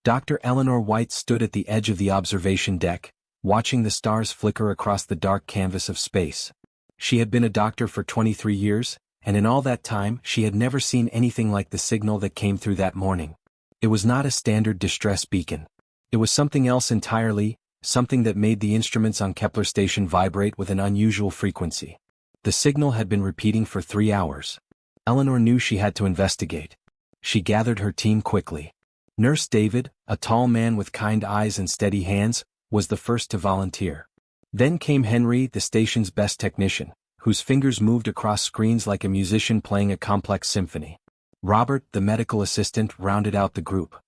Dr. Eleanor White stood at the edge of the observation deck, watching the stars flicker across the dark canvas of space. She had been a doctor for 23 years, and in all that time she had never seen anything like the signal that came through that morning. It was not a standard distress beacon. It was something else entirely, something that made the instruments on Kepler station vibrate with an unusual frequency. The signal had been repeating for 3 hours. Eleanor knew she had to investigate. She gathered her team quickly. Nurse David, a tall man with kind eyes and steady hands, was the first to volunteer. Then came Henry, the station's best technician, whose fingers moved across screens like a musician playing a complex symphony. Robert, the medical assistant, rounded out the group.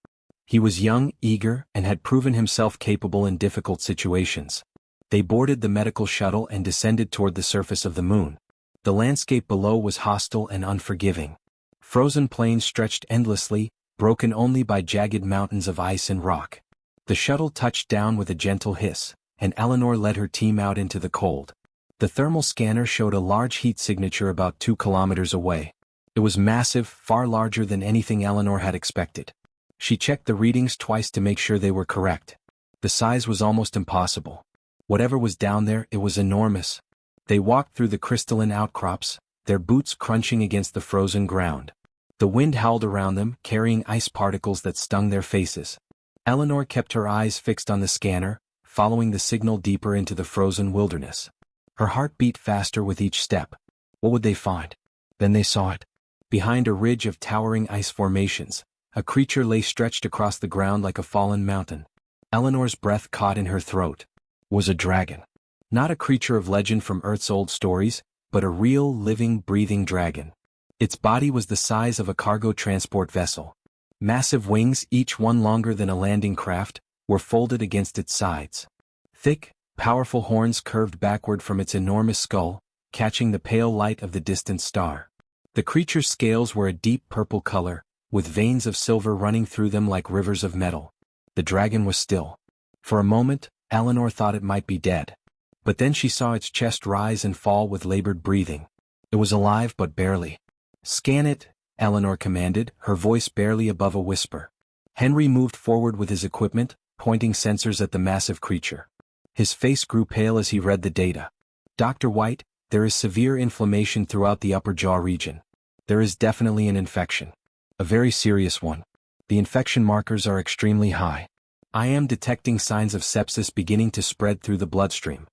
He was young, eager, and had proven himself capable in difficult situations. They boarded the medical shuttle and descended toward the surface of the moon. The landscape below was hostile and unforgiving. Frozen plains stretched endlessly, broken only by jagged mountains of ice and rock. The shuttle touched down with a gentle hiss, and Eleanor led her team out into the cold. The thermal scanner showed a large heat signature about 2 kilometers away. It was massive, far larger than anything Eleanor had expected. She checked the readings twice to make sure they were correct. The size was almost impossible. Whatever was down there, it was enormous. They walked through the crystalline outcrops, their boots crunching against the frozen ground. The wind howled around them, carrying ice particles that stung their faces. Eleanor kept her eyes fixed on the scanner, following the signal deeper into the frozen wilderness. Her heart beat faster with each step. What would they find? Then they saw it. Behind a ridge of towering ice formations, a creature lay stretched across the ground like a fallen mountain. Eleanor's breath caught in her throat. It was a dragon. Not a creature of legend from Earth's old stories, but a real, living, breathing dragon. Its body was the size of a cargo transport vessel. Massive wings, each one longer than a landing craft, were folded against its sides. Thick, powerful horns curved backward from its enormous skull, catching the pale light of the distant star. The creature's scales were a deep purple color, with veins of silver running through them like rivers of metal. The dragon was still. For a moment, Eleanor thought it might be dead. But then she saw its chest rise and fall with labored breathing. It was alive but barely. "Scan it," Eleanor commanded, her voice barely above a whisper. Henry moved forward with his equipment, pointing sensors at the massive creature. His face grew pale as he read the data. "Dr. White, there is severe inflammation throughout the upper jaw region. There is definitely an infection. A very serious one. The infection markers are extremely high. I am detecting signs of sepsis beginning to spread through the bloodstream."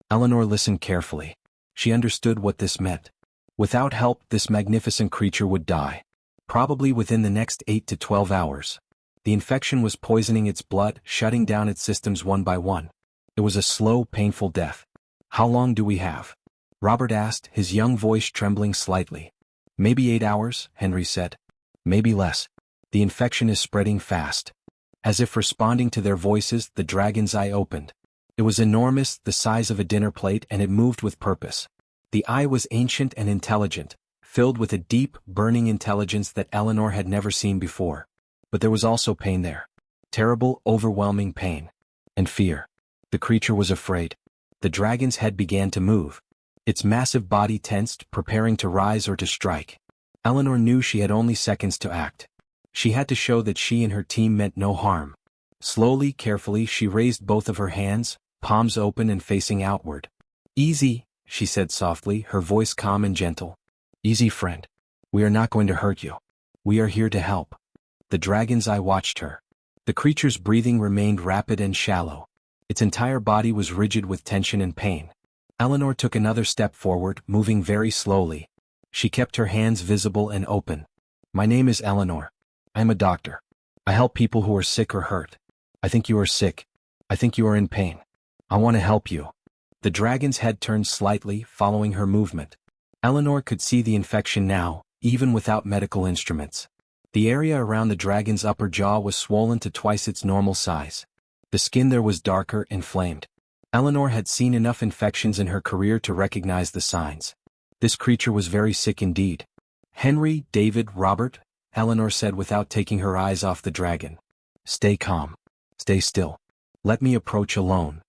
Eleanor listened carefully. She understood what this meant. Without help, this magnificent creature would die. Probably within the next 8 to 12 hours. The infection was poisoning its blood, shutting down its systems one by one. It was a slow, painful death. "How long do we have?" Robert asked, his young voice trembling slightly. "Maybe 8 hours," Henry said. "Maybe less. The infection is spreading fast." As if responding to their voices, the dragon's eye opened. It was enormous, the size of a dinner plate, and it moved with purpose. The eye was ancient and intelligent, filled with a deep, burning intelligence that Eleanor had never seen before. But there was also pain there. Terrible, overwhelming pain. And fear. The creature was afraid. The dragon's head began to move. Its massive body tensed, preparing to rise or to strike. Eleanor knew she had only seconds to act. She had to show that she and her team meant no harm. Slowly, carefully, she raised both of her hands, palms open and facing outward. "Easy," she said softly, her voice calm and gentle. "Easy, friend. We are not going to hurt you. We are here to help." The dragon's eye watched her. The creature's breathing remained rapid and shallow. Its entire body was rigid with tension and pain. Eleanor took another step forward, moving very slowly. She kept her hands visible and open. "My name is Eleanor. I am a doctor. I help people who are sick or hurt. I think you are sick. I think you are in pain. I want to help you." The dragon's head turned slightly, following her movement. Eleanor could see the infection now, even without medical instruments. The area around the dragon's upper jaw was swollen to twice its normal size. The skin there was darker, inflamed. Eleanor had seen enough infections in her career to recognize the signs. This creature was very sick indeed. "Henry, David, Robert," Eleanor said without taking her eyes off the dragon. "Stay calm. Stay still. Let me approach alone."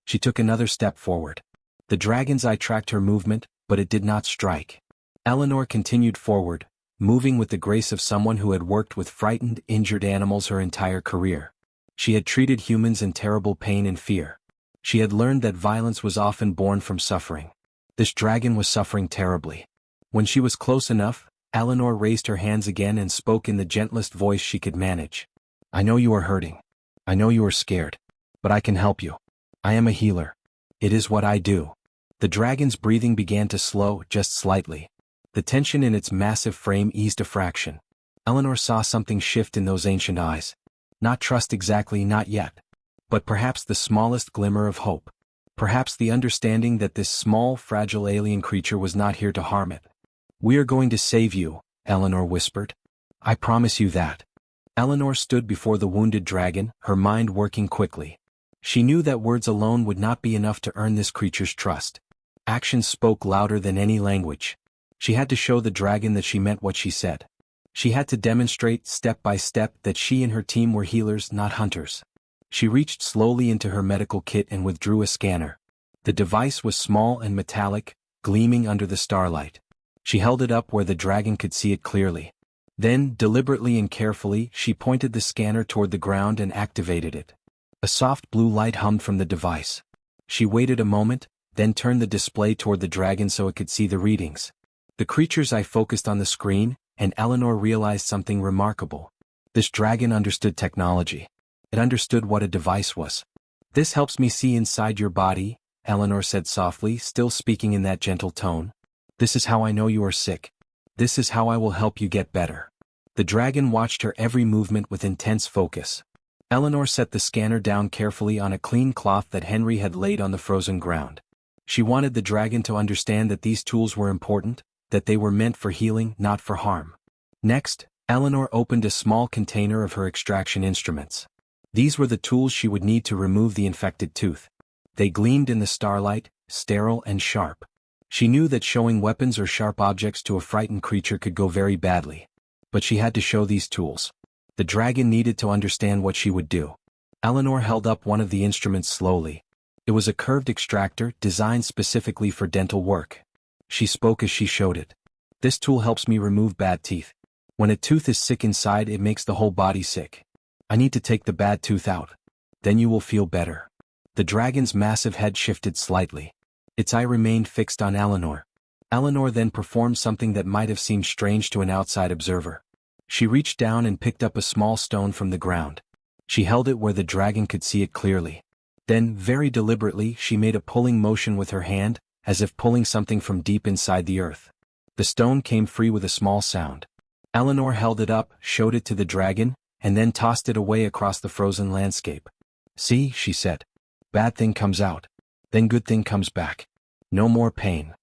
She took another step forward. The dragon's eye tracked her movement, but it did not strike. Eleanor continued forward, moving with the grace of someone who had worked with frightened, injured animals her entire career. She had treated humans in terrible pain and fear. She had learned that violence was often born from suffering. This dragon was suffering terribly. When she was close enough, Eleanor raised her hands again and spoke in the gentlest voice she could manage. I know you are hurting. I know you are scared. But I can help you. I am a healer. It is what I do. The dragon's breathing began to slow just slightly. The tension in its massive frame eased a fraction. Eleanor saw something shift in those ancient eyes. Not trust exactly, not yet. But perhaps the smallest glimmer of hope. Perhaps the understanding that this small, fragile alien creature was not here to harm it. We are going to save you, Eleanor whispered. I promise you that. Eleanor stood before the wounded dragon, her mind working quickly. She knew that words alone would not be enough to earn this creature's trust. Actions spoke louder than any language. She had to show the dragon that she meant what she said. She had to demonstrate, step by step, that she and her team were healers, not hunters. She reached slowly into her medical kit and withdrew a scanner. The device was small and metallic, gleaming under the starlight. She held it up where the dragon could see it clearly. Then, deliberately and carefully, she pointed the scanner toward the ground and activated it. A soft blue light hummed from the device. She waited a moment, then turned the display toward the dragon so it could see the readings. The creature's eye focused on the screen, and Eleanor realized something remarkable. This dragon understood technology. It understood what a device was. This helps me see inside your body, Eleanor said softly, still speaking in that gentle tone. This is how I know you are sick. This is how I will help you get better. The dragon watched her every movement with intense focus. Eleanor set the scanner down carefully on a clean cloth that Henry had laid on the frozen ground. She wanted the dragon to understand that these tools were important, that they were meant for healing, not for harm. Next, Eleanor opened a small container of her extraction instruments. These were the tools she would need to remove the infected tooth. They gleamed in the starlight, sterile and sharp. She knew that showing weapons or sharp objects to a frightened creature could go very badly. But she had to show these tools. The dragon needed to understand what she would do. Eleanor held up one of the instruments slowly. It was a curved extractor designed specifically for dental work. She spoke as she showed it. This tool helps me remove bad teeth. When a tooth is sick inside, it makes the whole body sick. I need to take the bad tooth out. Then you will feel better. The dragon's massive head shifted slightly. Its eye remained fixed on Eleanor. Eleanor then performed something that might have seemed strange to an outside observer. She reached down and picked up a small stone from the ground. She held it where the dragon could see it clearly. Then, very deliberately, she made a pulling motion with her hand, as if pulling something from deep inside the earth. The stone came free with a small sound. Eleanor held it up, showed it to the dragon, and then tossed it away across the frozen landscape. See, she said. Bad thing comes out. Then good thing comes back. No more pain.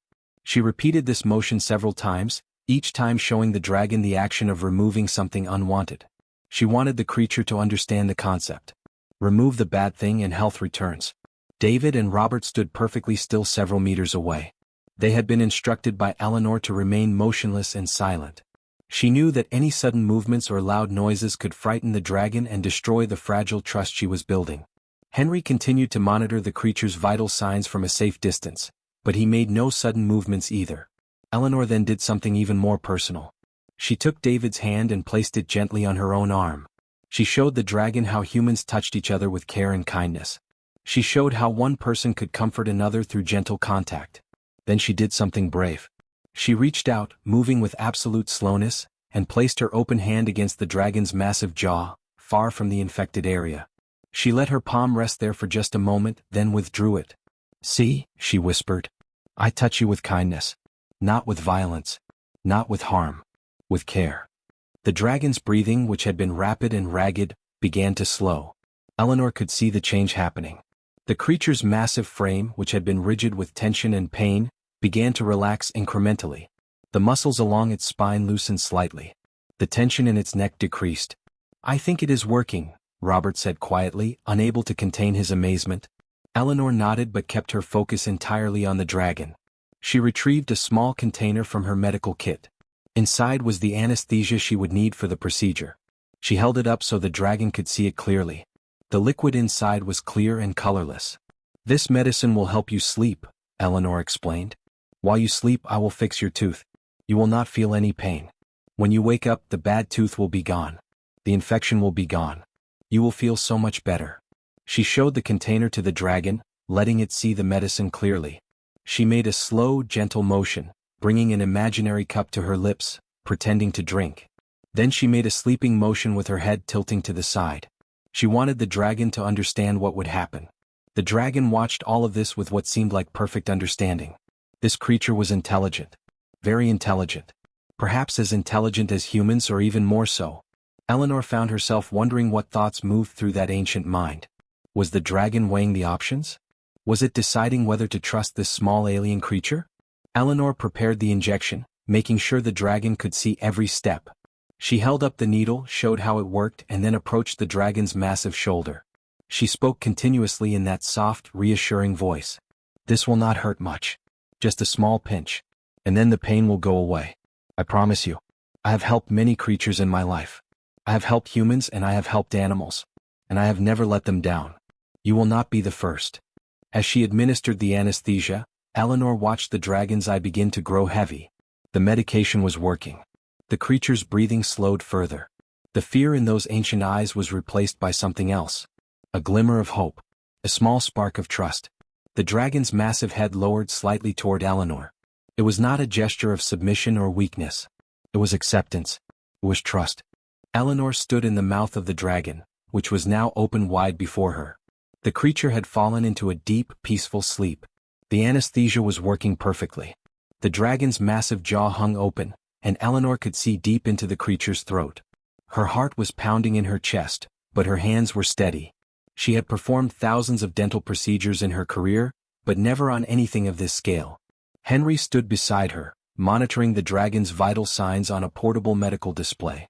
She repeated this motion several times, each time showing the dragon the action of removing something unwanted. She wanted the creature to understand the concept. Remove the bad thing and health returns. David and Robert stood perfectly still several meters away. They had been instructed by Eleanor to remain motionless and silent. She knew that any sudden movements or loud noises could frighten the dragon and destroy the fragile trust she was building. Henry continued to monitor the creature's vital signs from a safe distance, but he made no sudden movements either. Eleanor then did something even more personal. She took David's hand and placed it gently on her own arm. She showed the dragon how humans touched each other with care and kindness. She showed how one person could comfort another through gentle contact. Then she did something brave. She reached out, moving with absolute slowness, and placed her open hand against the dragon's massive jaw, far from the infected area. She let her palm rest there for just a moment, then withdrew it. See, she whispered. I touch you with kindness. Not with violence. Not with harm. With care. The dragon's breathing, which had been rapid and ragged, began to slow. Eleanor could see the change happening. The creature's massive frame, which had been rigid with tension and pain, began to relax incrementally. The muscles along its spine loosened slightly. The tension in its neck decreased. I think it is working, Robert said quietly, unable to contain his amazement. Eleanor nodded but kept her focus entirely on the dragon. She retrieved a small container from her medical kit. Inside was the anesthesia she would need for the procedure. She held it up so the dragon could see it clearly. The liquid inside was clear and colorless. This medicine will help you sleep, Eleanor explained. While you sleep, I will fix your tooth. You will not feel any pain. When you wake up, the bad tooth will be gone. The infection will be gone. You will feel so much better. She showed the container to the dragon, letting it see the medicine clearly. She made a slow, gentle motion, bringing an imaginary cup to her lips, pretending to drink. Then she made a sleeping motion with her head tilting to the side. She wanted the dragon to understand what would happen. The dragon watched all of this with what seemed like perfect understanding. This creature was intelligent. Very intelligent. Perhaps as intelligent as humans or even more so. Eleanor found herself wondering what thoughts moved through that ancient mind. Was the dragon weighing the options? Was it deciding whether to trust this small alien creature? Eleanor prepared the injection, making sure the dragon could see every step. She held up the needle, showed how it worked, and then approached the dragon's massive shoulder. She spoke continuously in that soft, reassuring voice. This will not hurt much. Just a small pinch. And then the pain will go away. I promise you. I have helped many creatures in my life. I have helped humans and I have helped animals. And I have never let them down. You will not be the first. As she administered the anesthesia, Eleanor watched the dragon's eye begin to grow heavy. The medication was working. The creature's breathing slowed further. The fear in those ancient eyes was replaced by something else. A glimmer of hope. A small spark of trust. The dragon's massive head lowered slightly toward Eleanor. It was not a gesture of submission or weakness. It was acceptance. It was trust. Eleanor stood in the mouth of the dragon, which was now open wide before her. The creature had fallen into a deep, peaceful sleep. The anesthesia was working perfectly. The dragon's massive jaw hung open, and Eleanor could see deep into the creature's throat. Her heart was pounding in her chest, but her hands were steady. She had performed thousands of dental procedures in her career, but never on anything of this scale. Henry stood beside her, monitoring the dragon's vital signs on a portable medical display.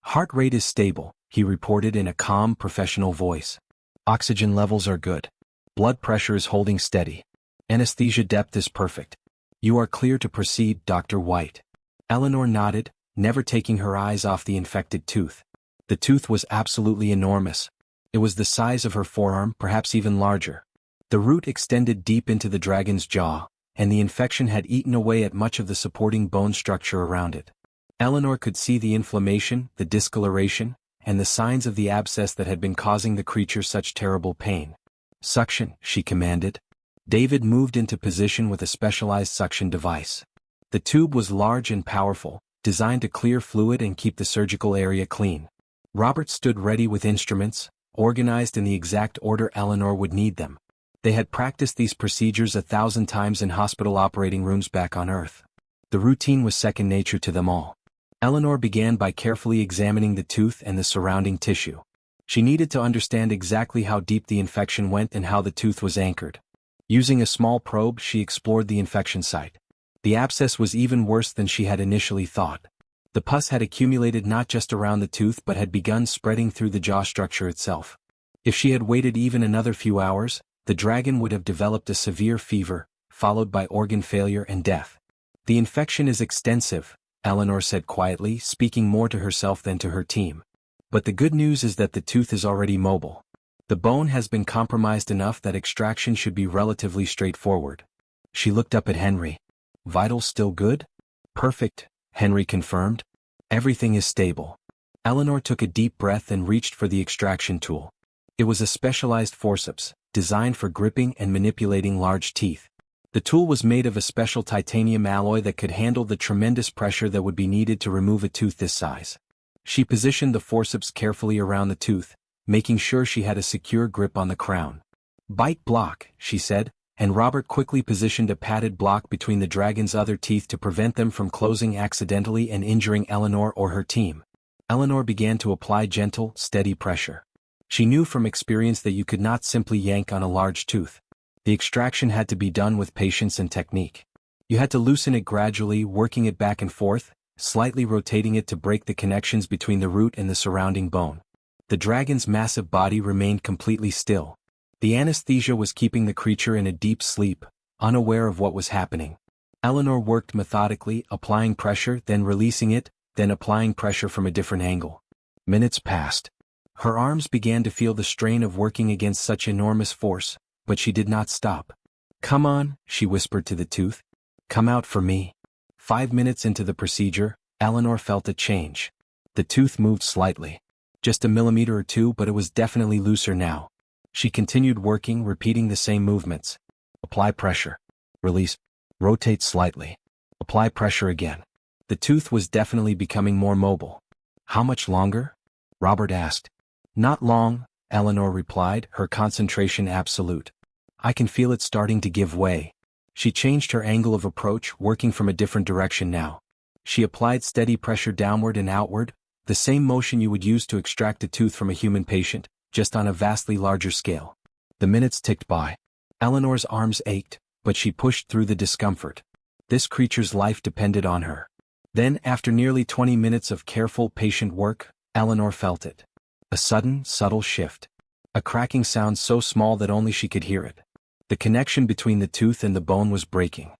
Heart rate is stable, he reported in a calm, professional voice. Oxygen levels are good. Blood pressure is holding steady. Anesthesia depth is perfect. You are clear to proceed, Dr. White. Eleanor nodded, never taking her eyes off the infected tooth. The tooth was absolutely enormous. It was the size of her forearm, perhaps even larger. The root extended deep into the dragon's jaw, and the infection had eaten away at much of the supporting bone structure around it. Eleanor could see the inflammation, the discoloration, and the signs of the abscess that had been causing the creature such terrible pain. Suction, she commanded. David moved into position with a specialized suction device. The tube was large and powerful, designed to clear fluid and keep the surgical area clean. Robert stood ready with instruments, organized in the exact order Eleanor would need them. They had practiced these procedures 1,000 times in hospital operating rooms back on Earth. The routine was second nature to them all. Eleanor began by carefully examining the tooth and the surrounding tissue. She needed to understand exactly how deep the infection went and how the tooth was anchored. Using a small probe, she explored the infection site. The abscess was even worse than she had initially thought. The pus had accumulated not just around the tooth but had begun spreading through the jaw structure itself. If she had waited even another few hours, the dragon would have developed a severe fever, followed by organ failure and death. The infection is extensive, Eleanor said quietly, speaking more to herself than to her team. But the good news is that the tooth is already mobile. The bone has been compromised enough that extraction should be relatively straightforward. She looked up at Henry. Vitals still good? Perfect, Henry confirmed. Everything is stable. Eleanor took a deep breath and reached for the extraction tool. It was a specialized forceps, designed for gripping and manipulating large teeth. The tool was made of a special titanium alloy that could handle the tremendous pressure that would be needed to remove a tooth this size. She positioned the forceps carefully around the tooth, making sure she had a secure grip on the crown. Bite block, she said, and Robert quickly positioned a padded block between the dragon's other teeth to prevent them from closing accidentally and injuring Eleanor or her team. Eleanor began to apply gentle, steady pressure. She knew from experience that you could not simply yank on a large tooth. The extraction had to be done with patience and technique. You had to loosen it gradually, working it back and forth, slightly rotating it to break the connections between the root and the surrounding bone. The dragon's massive body remained completely still. The anesthesia was keeping the creature in a deep sleep, unaware of what was happening. Eleanor worked methodically, applying pressure, then releasing it, then applying pressure from a different angle. Minutes passed. Her arms began to feel the strain of working against such enormous force, but she did not stop. "Come on," she whispered to the tooth. "Come out for me." 5 minutes into the procedure, Eleanor felt a change. The tooth moved slightly. Just a millimeter or two, but it was definitely looser now. She continued working, repeating the same movements. Apply pressure. Release. Rotate slightly. Apply pressure again. The tooth was definitely becoming more mobile. How much longer? Robert asked. Not long, Eleanor replied, her concentration absolute. I can feel it starting to give way. She changed her angle of approach, working from a different direction now. She applied steady pressure downward and outward, the same motion you would use to extract a tooth from a human patient, just on a vastly larger scale. The minutes ticked by. Eleanor's arms ached, but she pushed through the discomfort. This creature's life depended on her. Then, after nearly 20 minutes of careful, patient work, Eleanor felt it. A sudden, subtle shift. A cracking sound so small that only she could hear it. The connection between the tooth and the bone was breaking.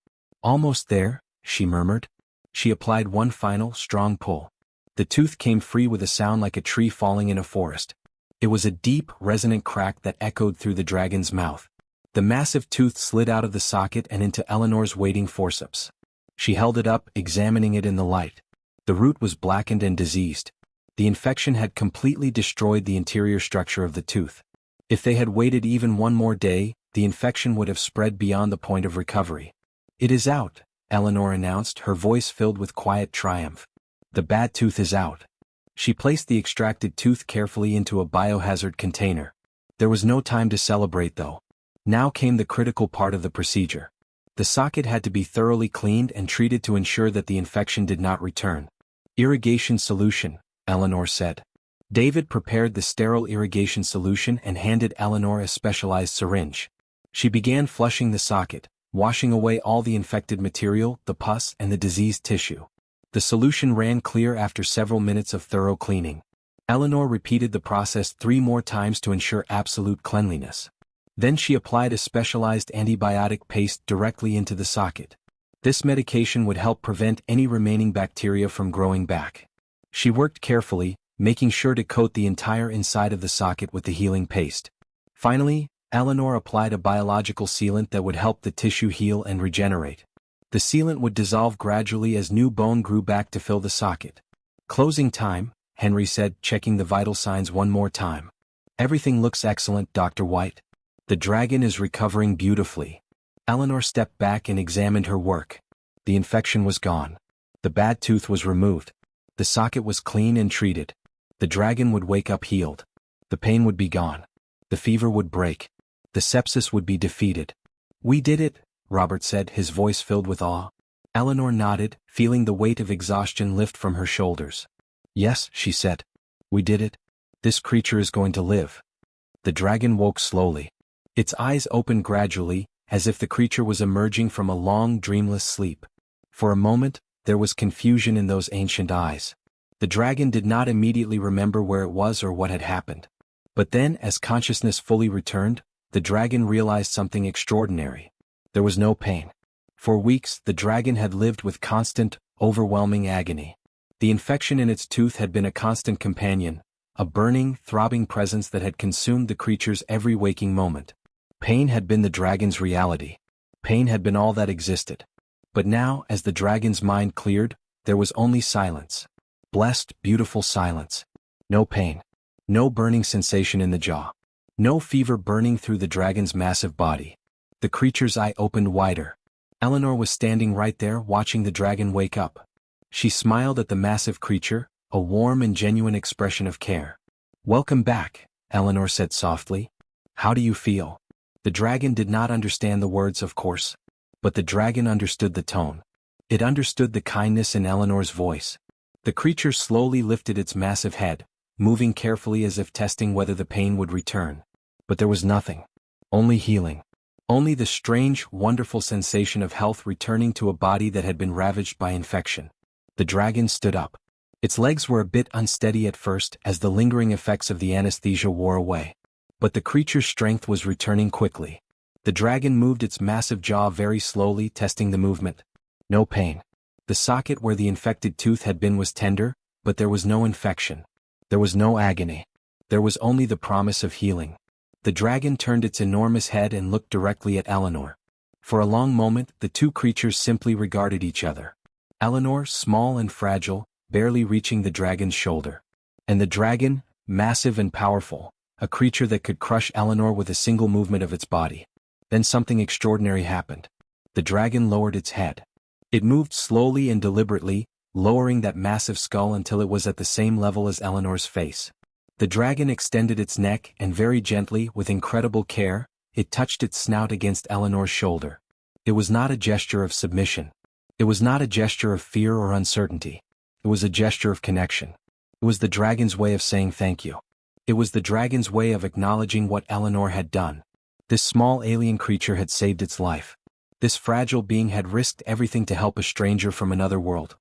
Almost there, she murmured. She applied one final, strong pull. The tooth came free with a sound like a tree falling in a forest. It was a deep, resonant crack that echoed through the dragon's mouth. The massive tooth slid out of the socket and into Eleanor's waiting forceps. She held it up, examining it in the light. The root was blackened and diseased. The infection had completely destroyed the interior structure of the tooth. If they had waited even one more day, the infection would have spread beyond the point of recovery. It is out, Eleanor announced, her voice filled with quiet triumph. The bad tooth is out. She placed the extracted tooth carefully into a biohazard container. There was no time to celebrate though. Now came the critical part of the procedure. The socket had to be thoroughly cleaned and treated to ensure that the infection did not return. Irrigation solution, Eleanor said. David prepared the sterile irrigation solution and handed Eleanor a specialized syringe. She began flushing the socket, washing away all the infected material, the pus, and the diseased tissue. The solution ran clear after several minutes of thorough cleaning. Eleanor repeated the process 3 more times to ensure absolute cleanliness. Then she applied a specialized antibiotic paste directly into the socket. This medication would help prevent any remaining bacteria from growing back. She worked carefully, making sure to coat the entire inside of the socket with the healing paste. Finally, Eleanor applied a biological sealant that would help the tissue heal and regenerate. The sealant would dissolve gradually as new bone grew back to fill the socket. Closing time, Henry said, checking the vital signs one more time. Everything looks excellent, Dr. White. The dragon is recovering beautifully. Eleanor stepped back and examined her work. The infection was gone. The bad tooth was removed. The socket was clean and treated. The dragon would wake up healed. The pain would be gone. The fever would break. The sepsis would be defeated. We did it, Robert said, his voice filled with awe. Eleanor nodded, feeling the weight of exhaustion lift from her shoulders. Yes, she said. We did it. This creature is going to live. The dragon woke slowly. Its eyes opened gradually, as if the creature was emerging from a long, dreamless sleep. For a moment, there was confusion in those ancient eyes. The dragon did not immediately remember where it was or what had happened. But then, as consciousness fully returned, the dragon realized something extraordinary. There was no pain. For weeks, the dragon had lived with constant, overwhelming agony. The infection in its tooth had been a constant companion, a burning, throbbing presence that had consumed the creature's every waking moment. Pain had been the dragon's reality. Pain had been all that existed. But now, as the dragon's mind cleared, there was only silence. Blessed, beautiful silence. No pain. No burning sensation in the jaw. No fever burning through the dragon's massive body. The creature's eye opened wider. Eleanor was standing right there watching the dragon wake up. She smiled at the massive creature, a warm and genuine expression of care. Welcome back, Eleanor said softly. How do you feel? The dragon did not understand the words, of course. But the dragon understood the tone. It understood the kindness in Eleanor's voice. The creature slowly lifted its massive head, moving carefully as if testing whether the pain would return. But there was nothing. Only healing. Only the strange, wonderful sensation of health returning to a body that had been ravaged by infection. The dragon stood up. Its legs were a bit unsteady at first as the lingering effects of the anesthesia wore away. But the creature's strength was returning quickly. The dragon moved its massive jaw very slowly, testing the movement. No pain. The socket where the infected tooth had been was tender, but there was no infection. There was no agony. There was only the promise of healing. The dragon turned its enormous head and looked directly at Eleanor. For a long moment, the two creatures simply regarded each other. Eleanor, small and fragile, barely reaching the dragon's shoulder. And the dragon, massive and powerful, a creature that could crush Eleanor with a single movement of its body. Then something extraordinary happened. The dragon lowered its head. It moved slowly and deliberately, lowering that massive skull until it was at the same level as Eleanor's face. The dragon extended its neck and very gently, with incredible care, it touched its snout against Eleanor's shoulder. It was not a gesture of submission. It was not a gesture of fear or uncertainty. It was a gesture of connection. It was the dragon's way of saying thank you. It was the dragon's way of acknowledging what Eleanor had done. This small alien creature had saved its life. This fragile being had risked everything to help a stranger from another world.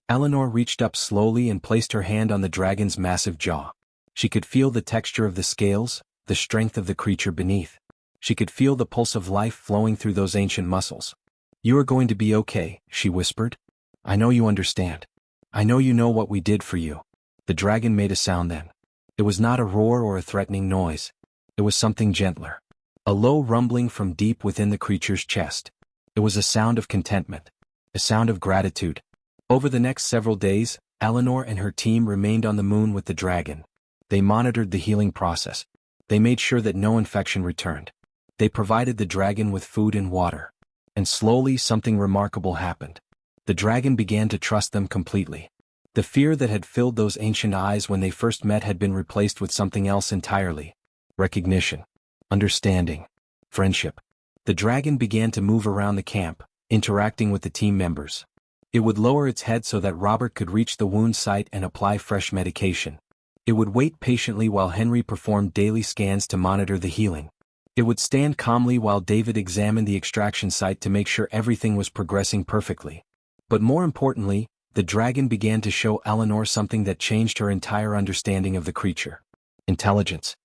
Eleanor reached up slowly and placed her hand on the dragon's massive jaw. She could feel the texture of the scales, the strength of the creature beneath. She could feel the pulse of life flowing through those ancient muscles. "You are going to be okay," she whispered. "I know you understand. I know you know what we did for you." The dragon made a sound then. It was not a roar or a threatening noise. It was something gentler. A low rumbling from deep within the creature's chest. It was a sound of contentment. A sound of gratitude. Over the next several days, Eleanor and her team remained on the moon with the dragon. They monitored the healing process. They made sure that no infection returned. They provided the dragon with food and water. And slowly something remarkable happened. The dragon began to trust them completely. The fear that had filled those ancient eyes when they first met had been replaced with something else entirely. Recognition. Understanding. Friendship. The dragon began to move around the camp, interacting with the team members. It would lower its head so that Robert could reach the wound site and apply fresh medication. It would wait patiently while Henry performed daily scans to monitor the healing. It would stand calmly while David examined the extraction site to make sure everything was progressing perfectly. But more importantly, the dragon began to show Eleanor something that changed her entire understanding of the creature. Intelligence.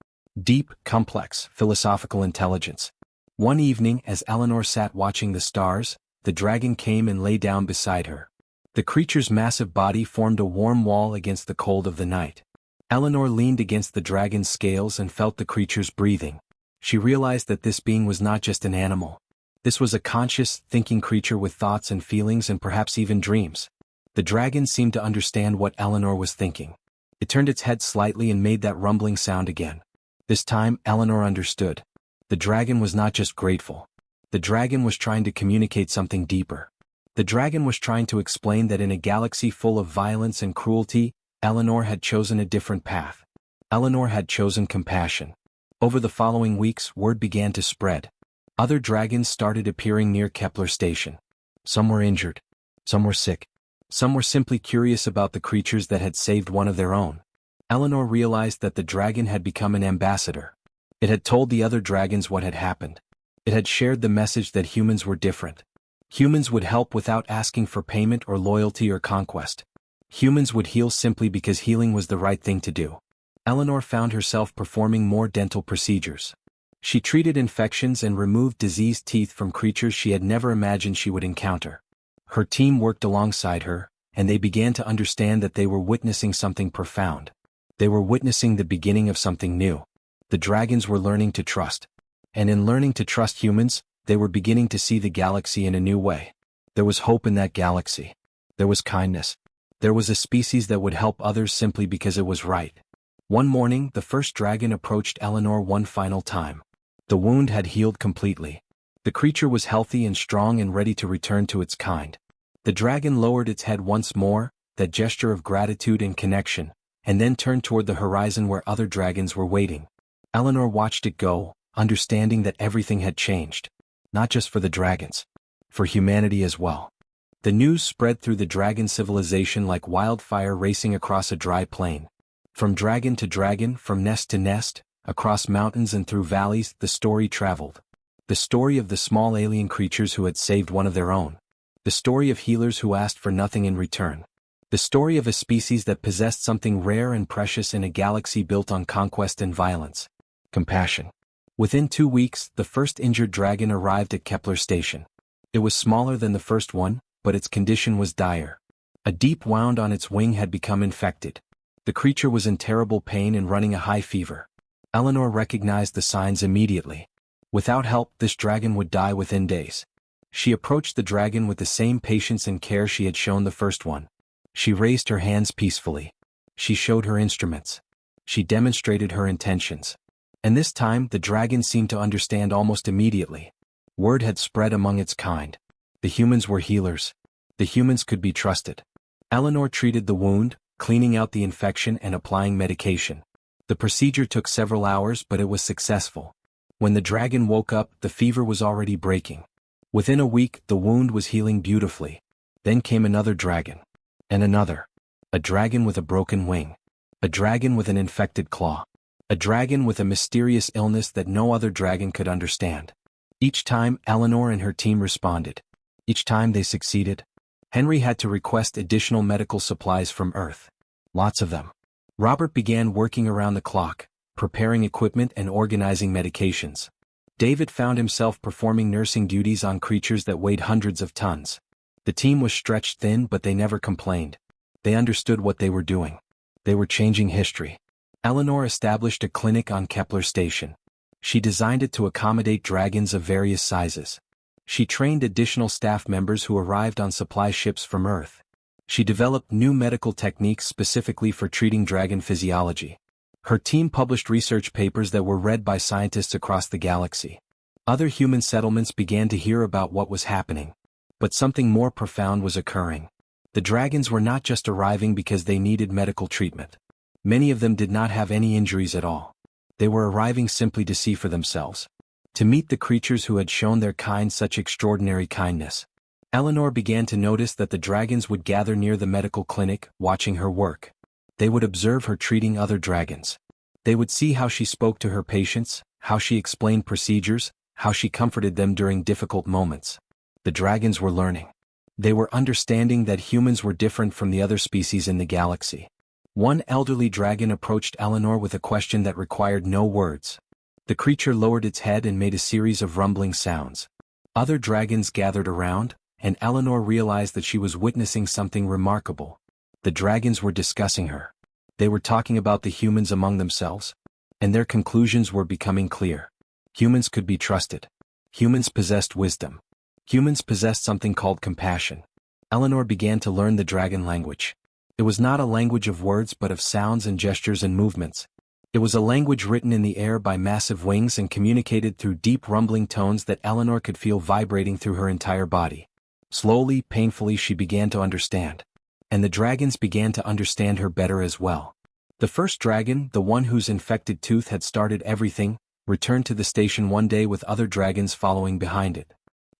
Deep, complex, philosophical intelligence. One evening, as Eleanor sat watching the stars, the dragon came and lay down beside her. The creature's massive body formed a warm wall against the cold of the night. Eleanor leaned against the dragon's scales and felt the creature's breathing. She realized that this being was not just an animal. This was a conscious, thinking creature with thoughts and feelings and perhaps even dreams. The dragon seemed to understand what Eleanor was thinking. It turned its head slightly and made that rumbling sound again. This time, Eleanor understood. The dragon was not just grateful. The dragon was trying to communicate something deeper. The dragon was trying to explain that in a galaxy full of violence and cruelty, Eleanor had chosen a different path. Eleanor had chosen compassion. Over the following weeks, word began to spread. Other dragons started appearing near Kepler Station. Some were injured. Some were sick. Some were simply curious about the creatures that had saved one of their own. Eleanor realized that the dragon had become an ambassador. It had told the other dragons what had happened. It had shared the message that humans were different. Humans would help without asking for payment or loyalty or conquest. Humans would heal simply because healing was the right thing to do. Eleanor found herself performing more dental procedures. She treated infections and removed diseased teeth from creatures she had never imagined she would encounter. Her team worked alongside her, and they began to understand that they were witnessing something profound. They were witnessing the beginning of something new. The dragons were learning to trust. And in learning to trust humans, they were beginning to see the galaxy in a new way. There was hope in that galaxy. There was kindness. There was a species that would help others simply because it was right. One morning, the first dragon approached Eleanor one final time. The wound had healed completely. The creature was healthy and strong and ready to return to its kind. The dragon lowered its head once more, that gesture of gratitude and connection, and then turned toward the horizon where other dragons were waiting. Eleanor watched it go, understanding that everything had changed. Not just for the dragons. For humanity as well. The news spread through the dragon civilization like wildfire racing across a dry plain. From dragon to dragon, from nest to nest, across mountains and through valleys, the story traveled. The story of the small alien creatures who had saved one of their own. The story of healers who asked for nothing in return. The story of a species that possessed something rare and precious in a galaxy built on conquest and violence. Compassion. Within 2 weeks, the first injured dragon arrived at Kepler Station. It was smaller than the first one, but its condition was dire. A deep wound on its wing had become infected. The creature was in terrible pain and running a high fever. Eleanor recognized the signs immediately. Without help, this dragon would die within days. She approached the dragon with the same patience and care she had shown the first one. She raised her hands peacefully. She showed her instruments. She demonstrated her intentions. And this time the dragon seemed to understand almost immediately. Word had spread among its kind. The humans were healers. The humans could be trusted. Eleanor treated the wound, cleaning out the infection and applying medication. The procedure took several hours, but it was successful. When the dragon woke up, the fever was already breaking. Within a week, the wound was healing beautifully. Then came another dragon. And another. A dragon with a broken wing. A dragon with an infected claw. A dragon with a mysterious illness that no other dragon could understand. Each time, Eleanor and her team responded. Each time they succeeded. Henry had to request additional medical supplies from Earth. Lots of them. Robert began working around the clock, preparing equipment and organizing medications. David found himself performing nursing duties on creatures that weighed hundreds of tons. The team was stretched thin, but they never complained. They understood what they were doing. They were changing history. Eleanor established a clinic on Kepler Station. She designed it to accommodate dragons of various sizes. She trained additional staff members who arrived on supply ships from Earth. She developed new medical techniques specifically for treating dragon physiology. Her team published research papers that were read by scientists across the galaxy. Other human settlements began to hear about what was happening. But something more profound was occurring. The dragons were not just arriving because they needed medical treatment. Many of them did not have any injuries at all. They were arriving simply to see for themselves. To meet the creatures who had shown their kind such extraordinary kindness. Eleanor began to notice that the dragons would gather near the medical clinic, watching her work. They would observe her treating other dragons. They would see how she spoke to her patients, how she explained procedures, how she comforted them during difficult moments. The dragons were learning. They were understanding that humans were different from the other species in the galaxy. One elderly dragon approached Eleanor with a question that required no words. The creature lowered its head and made a series of rumbling sounds. Other dragons gathered around, and Eleanor realized that she was witnessing something remarkable. The dragons were discussing her. They were talking about the humans among themselves. And their conclusions were becoming clear. Humans could be trusted. Humans possessed wisdom. Humans possessed something called compassion. Eleanor began to learn the dragon language. It was not a language of words but of sounds and gestures and movements. It was a language written in the air by massive wings and communicated through deep rumbling tones that Eleanor could feel vibrating through her entire body. Slowly, painfully, she began to understand. And the dragons began to understand her better as well. The first dragon, the one whose infected tooth had started everything, returned to the station one day with other dragons following behind it.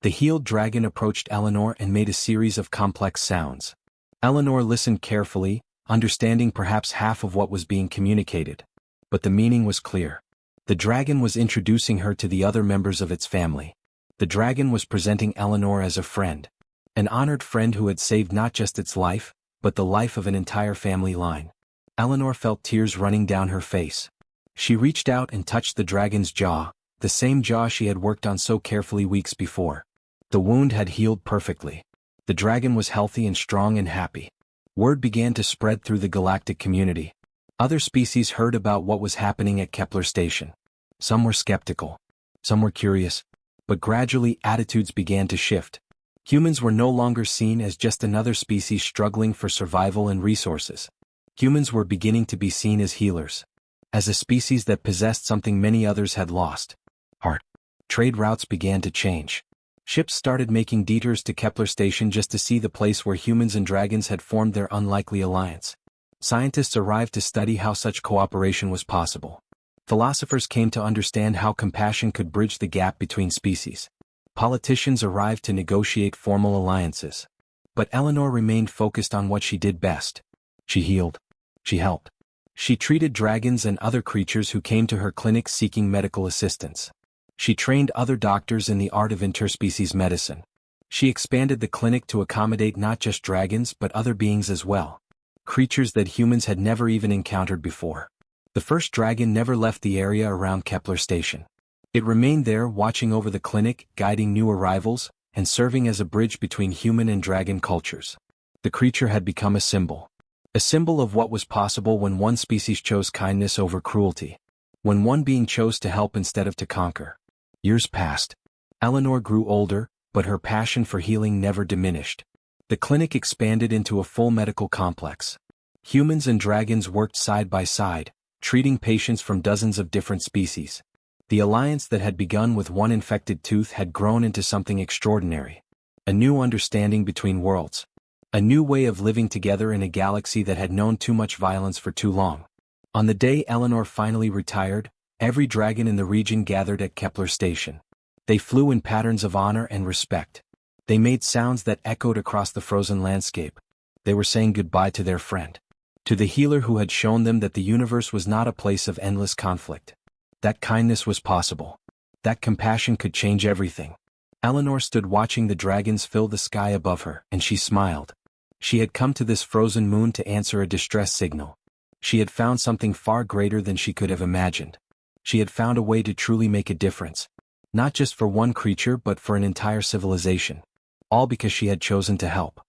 The healed dragon approached Eleanor and made a series of complex sounds. Eleanor listened carefully, understanding perhaps half of what was being communicated. But the meaning was clear. The dragon was introducing her to the other members of its family. The dragon was presenting Eleanor as a friend. An honored friend who had saved not just its life, but the life of an entire family line. Eleanor felt tears running down her face. She reached out and touched the dragon's jaw, the same jaw she had worked on so carefully weeks before. The wound had healed perfectly. The dragon was healthy and strong and happy. Word began to spread through the galactic community. Other species heard about what was happening at Kepler Station. Some were skeptical. Some were curious. But gradually attitudes began to shift. Humans were no longer seen as just another species struggling for survival and resources. Humans were beginning to be seen as healers. As a species that possessed something many others had lost. Heart. Trade routes began to change. Ships started making detours to Kepler Station just to see the place where humans and dragons had formed their unlikely alliance. Scientists arrived to study how such cooperation was possible. Philosophers came to understand how compassion could bridge the gap between species. Politicians arrived to negotiate formal alliances. But Eleanor remained focused on what she did best. She healed. She helped. She treated dragons and other creatures who came to her clinic seeking medical assistance. She trained other doctors in the art of interspecies medicine. She expanded the clinic to accommodate not just dragons but other beings as well. Creatures that humans had never even encountered before. The first dragon never left the area around Kepler Station. It remained there watching over the clinic, guiding new arrivals, and serving as a bridge between human and dragon cultures. The creature had become a symbol. A symbol of what was possible when one species chose kindness over cruelty. When one being chose to help instead of to conquer. Years passed. Eleanor grew older, but her passion for healing never diminished. The clinic expanded into a full medical complex. Humans and dragons worked side by side, treating patients from dozens of different species. The alliance that had begun with one infected tooth had grown into something extraordinary. A new understanding between worlds. A new way of living together in a galaxy that had known too much violence for too long. On the day Eleanor finally retired, every dragon in the region gathered at Kepler Station. They flew in patterns of honor and respect. They made sounds that echoed across the frozen landscape. They were saying goodbye to their friend. To the healer who had shown them that the universe was not a place of endless conflict. That kindness was possible. That compassion could change everything. Eleanor stood watching the dragons fill the sky above her, and she smiled. She had come to this frozen moon to answer a distress signal. She had found something far greater than she could have imagined. She had found a way to truly make a difference. Not just for one creature but for an entire civilization. All because she had chosen to help.